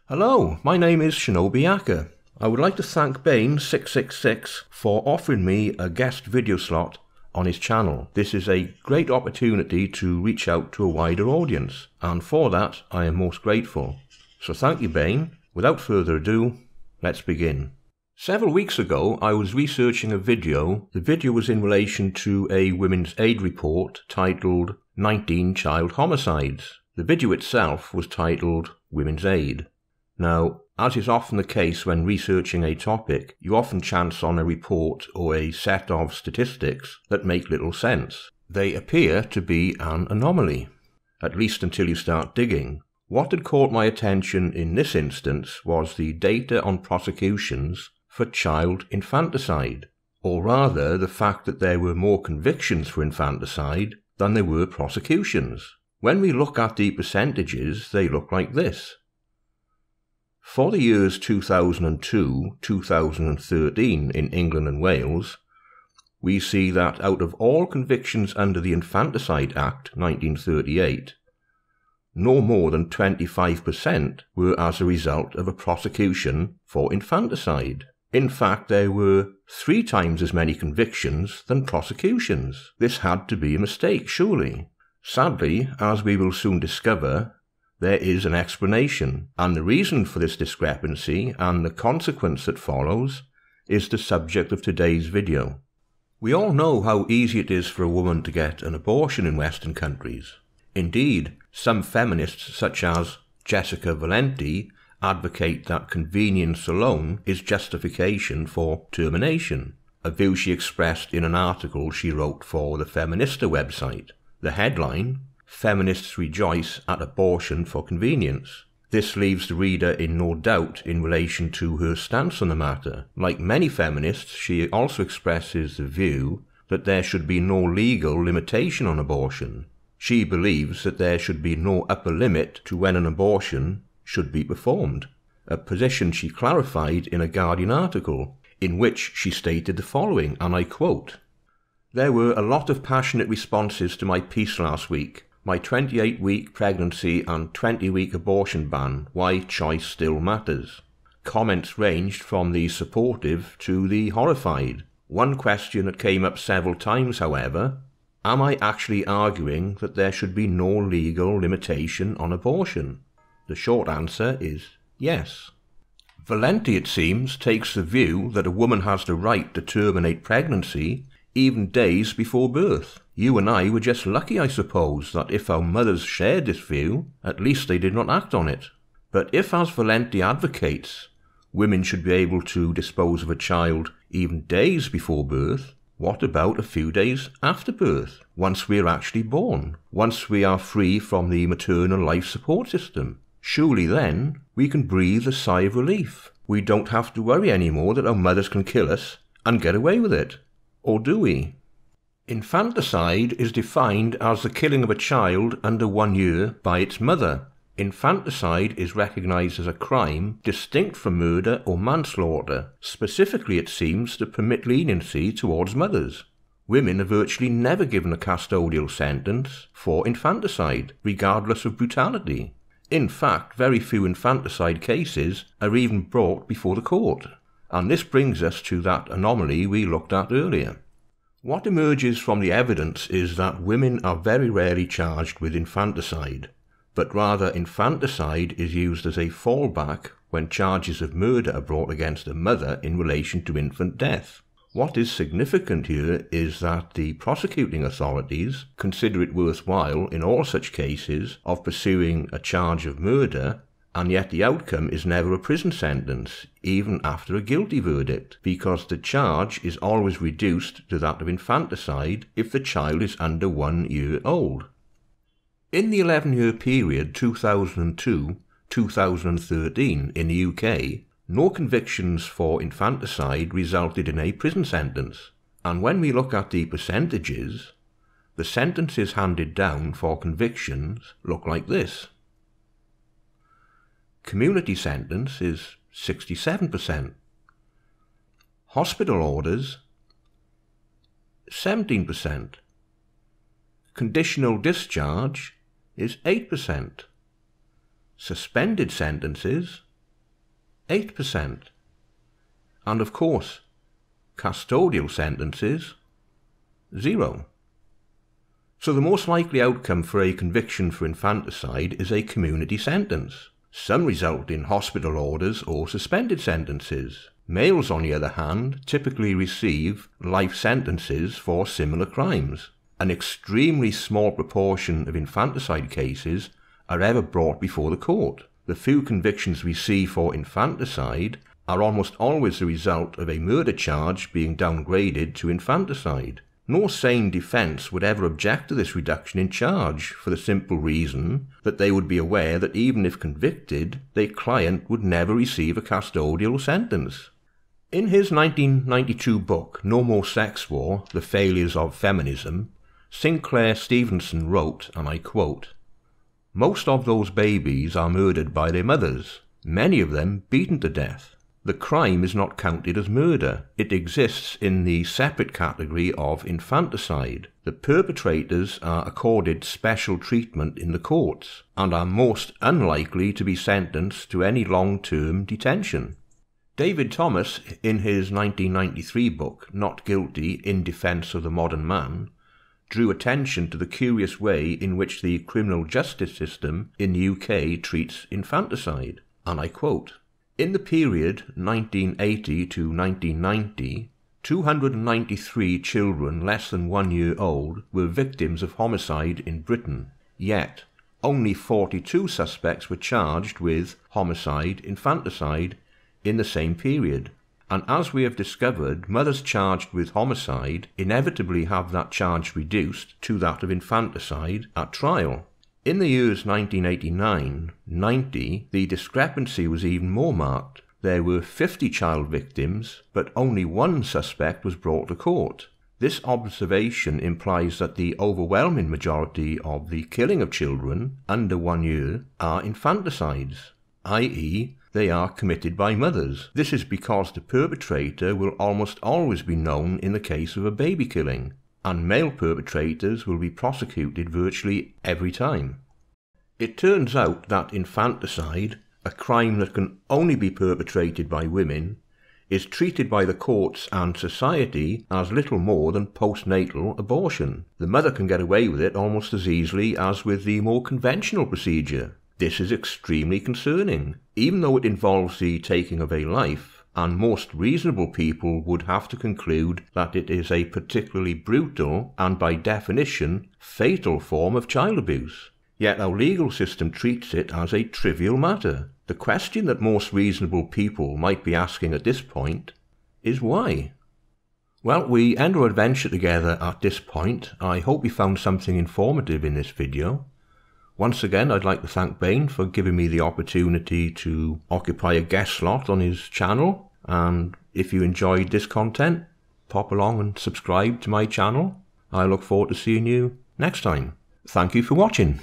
Hello, my name is Shinobi Yaka. I would like to thank Bane666 for offering me a guest video slot on his channel. This is a great opportunity to reach out to a wider audience, and for that I am most grateful. So thank you, Bane. Without further ado, let's begin. Several weeks ago I was researching a video. The video was in relation to a Women's Aid report titled 19 Child Homicides. The video itself was titled Women's Aid. Now, as is often the case when researching a topic, you often chance on a report or a set of statistics that make little sense. They appear to be an anomaly, at least until you start digging. What had caught my attention in this instance was the data on prosecutions for child infanticide, or rather the fact that there were more convictions for infanticide than there were prosecutions. When we look at the percentages, they look like this. For the years 2002-2013 in England and Wales, we see that out of all convictions under the Infanticide Act 1938, no more than 25% were as a result of a prosecution for infanticide. In fact, there were 3 times as many convictions than prosecutions. This had to be a mistake, surely. Sadly, as we will soon discover, there is an explanation, and the reason for this discrepancy and the consequence that follows is the subject of today's video. We all know how easy it is for a woman to get an abortion in Western countries. Indeed, some feminists such as Jessica Valenti advocate that convenience alone is justification for termination, a view she expressed in an article she wrote for the Feminista website. The headline, "Feminists Rejoice at Abortion for Convenience." This leaves the reader in no doubt in relation to her stance on the matter. Like many feminists, she also expresses the view that there should be no legal limitation on abortion. She believes that there should be no upper limit to when an abortion should be performed, a position she clarified in a Guardian article, in which she stated the following, and I quote, "There were a lot of passionate responses to my piece last week. My 28-week pregnancy and 20-week abortion ban, why choice still matters. Comments ranged from the supportive to the horrified. One question that came up several times, however, am I actually arguing that there should be no legal limitation on abortion? The short answer is yes." Valenti, it seems, takes the view that a woman has the right to terminate pregnancy even days before birth. You and I were just lucky, I suppose, that if our mothers shared this view, at least they did not act on it. But if, as Valenti advocates, women should be able to dispose of a child even days before birth, what about a few days after birth, once we are actually born, once we are free from the maternal life support system? Surely then we can breathe a sigh of relief. We don't have to worry anymore that our mothers can kill us and get away with it. Or do we? Infanticide is defined as the killing of a child under 1 year by its mother. Infanticide is recognized as a crime distinct from murder or manslaughter. Specifically, it seems to permit leniency towards mothers. Women are virtually never given a custodial sentence for infanticide, regardless of brutality. In fact, very few infanticide cases are even brought before the court. And this brings us to that anomaly we looked at earlier. What emerges from the evidence is that women are very rarely charged with infanticide, but rather infanticide is used as a fallback when charges of murder are brought against a mother in relation to infant death. What is significant here is that the prosecuting authorities consider it worthwhile in all such cases of pursuing a charge of murder, and yet the outcome is never a prison sentence, even after a guilty verdict, because the charge is always reduced to that of infanticide if the child is under 1 year old. In the 11-year period 2002-2013 in the UK, no convictions for infanticide resulted in a prison sentence, and when we look at the percentages, the sentences handed down for convictions look like this. Community sentence is 67%. Hospital orders, 17%. Conditional discharge is 8%. Suspended sentences 8%. And of course, custodial sentences, 0. So the most likely outcome for a conviction for infanticide is a community sentence. Some result in hospital orders or suspended sentences. Males, on the other hand, typically receive life sentences for similar crimes. An extremely small proportion of infanticide cases are ever brought before the court. The few convictions we see for infanticide are almost always the result of a murder charge being downgraded to infanticide. No sane defence would ever object to this reduction in charge, for the simple reason that they would be aware that even if convicted, their client would never receive a custodial sentence. In his 1992 book, No More Sex War, The Failures of Feminism, Sinclair Stevenson wrote, and I quote, "Most of those babies are murdered by their mothers, many of them beaten to death. The crime is not counted as murder. It exists in the separate category of infanticide. The perpetrators are accorded special treatment in the courts and are most unlikely to be sentenced to any long-term detention." David Thomas, in his 1993 book, Not Guilty in Defence of the Modern Man, drew attention to the curious way in which the criminal justice system in the UK treats infanticide, and I quote, "In the period 1980 to 1990, 293 children less than 1 year old were victims of homicide in Britain, yet only 42 suspects were charged with homicide, infanticide in the same period. And as we have discovered, mothers charged with homicide inevitably have that charge reduced to that of infanticide at trial. In the years 1989-90, the discrepancy was even more marked. There were 50 child victims, but only 1 suspect was brought to court. This observation implies that the overwhelming majority of the killing of children under 1 year are infanticides, i.e., they are committed by mothers. This is because the perpetrator will almost always be known in the case of a baby killing, and male perpetrators will be prosecuted virtually every time. It turns out that infanticide, a crime that can only be perpetrated by women, is treated by the courts and society as little more than postnatal abortion. The mother can get away with it almost as easily as with the more conventional procedure. This is extremely concerning, even though it involves the taking of a life, and most reasonable people would have to conclude that it is a particularly brutal and by definition fatal form of child abuse. Yet our legal system treats it as a trivial matter. The question that most reasonable people might be asking at this point is why? Well, we end our adventure together at this point. I hope you found something informative in this video. Once again, I'd like to thank Bain for giving me the opportunity to occupy a guest slot on his channel. And if you enjoyed this content, pop along and subscribe to my channel. I look forward to seeing you next time. Thank you for watching.